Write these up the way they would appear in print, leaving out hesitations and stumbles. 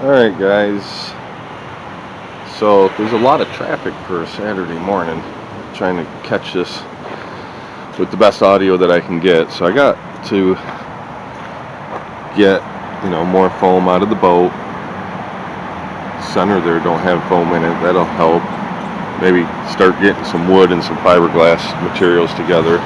Alright guys, so there's a lot of traffic for a Saturday morning. Trying to catch this with the best audio that I can get. So I got to get, more foam out of the boat. Center there don't have foam in it. That'll help. Maybe start getting some wood and some fiberglass materials together.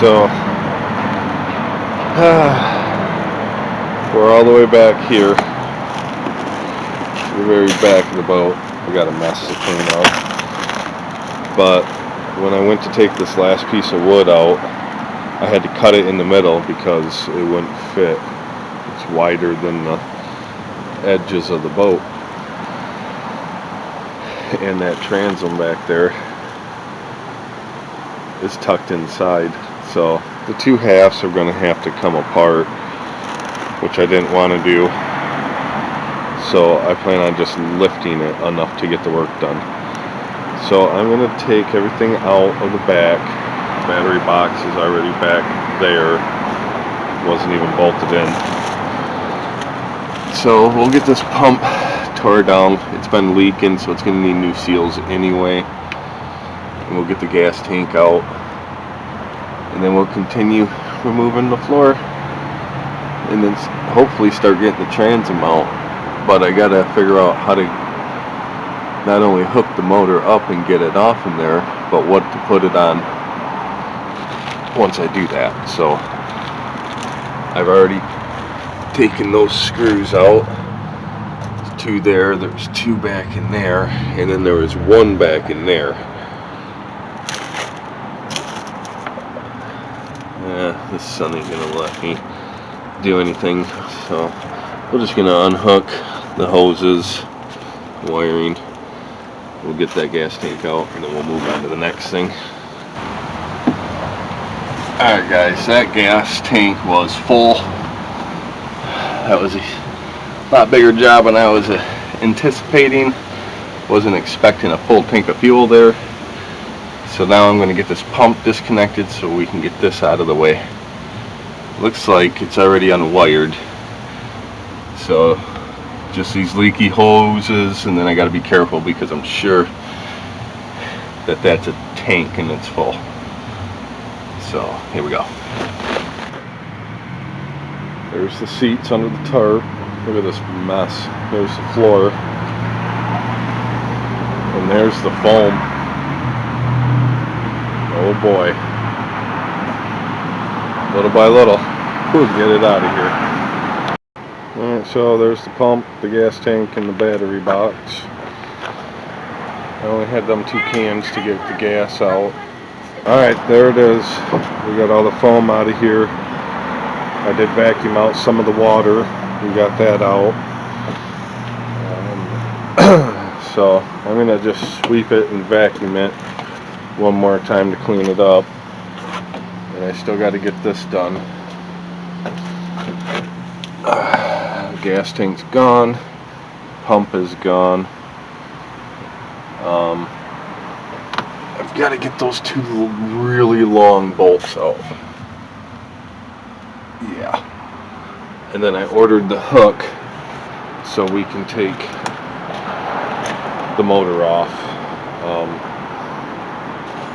So we're all the way back here, the very back of the boat. We got a mess to clean up. But when I went to take this last piece of wood out, I had to cut it in the middle because it wouldn't fit. It's wider than the edges of the boat. And that transom back there is tucked inside. So the two halves are going to have to come apart, which I didn't want to do. So I plan on just lifting it enough to get the work done. So I'm going to take everything out of the back. The battery box is already back there. Wasn't even bolted in. So we'll get this pump tore down. It's been leaking, so it's going to need new seals anyway. And we'll get the gas tank out. And then we'll continue removing the floor. And then hopefully start getting the transom out. But I gotta figure out how to not only hook the motor up and get it off in there, but what to put it on once I do that. So I've already taken those screws out. There's two there, there's two back in there, and then there was one back in there. This sun ain't gonna let me do anything, so we're just gonna unhook the hoses, wiring. We'll get that gas tank out, and then we'll move on to the next thing. Alright guys, that gas tank was full. That was a lot bigger job than I was anticipating. Wasn't expecting a full tank of fuel there. So now I'm going to get this pump disconnected so we can get this out of the way. Looks like it's already unwired. So just these leaky hoses, and then I got to be careful because I'm sure that that's a tank and it's full. So here we go. There's the seats under the tarp. Look at this mess. There's the floor. And there's the foam. Oh boy. Little by little. We'll get it out of here. Alright, so there's the pump, the gas tank, and the battery box. I only had them 2 cans to get the gas out. Alright, there it is. We got all the foam out of here. I did vacuum out some of the water. We got that out. So I'm going to just sweep it and vacuum it one more time to clean it up. And I still got to get this done. Gas tank's gone. Pump is gone. I've got to get those 2 really long bolts out. Yeah. And then I ordered the hook so we can take the motor off.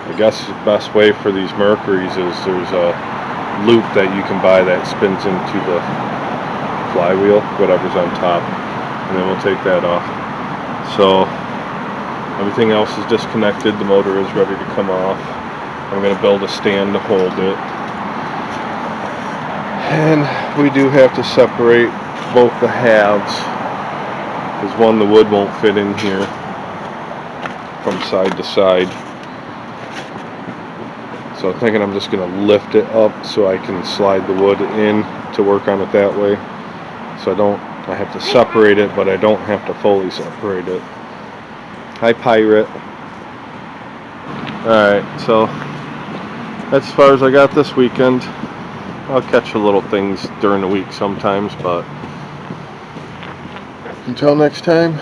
I guess the best way for these Mercuries is there's a loop that you can buy that spins into the flywheel, whatever's on top, and then we'll take that off. So everything else is disconnected. The motor is ready to come off. I'm going to build a stand to hold it. And we do have to separate both the halves, because one, the wood won't fit in here from side to side. So I'm thinking I'm just going to lift it up so I can slide the wood in to work on it that way. So I have to separate it, but I don't have to fully separate it. Hi, Pirate. Alright, so that's as far as I got this weekend. I'll catch a little things during the week sometimes, but until next time,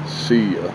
see ya.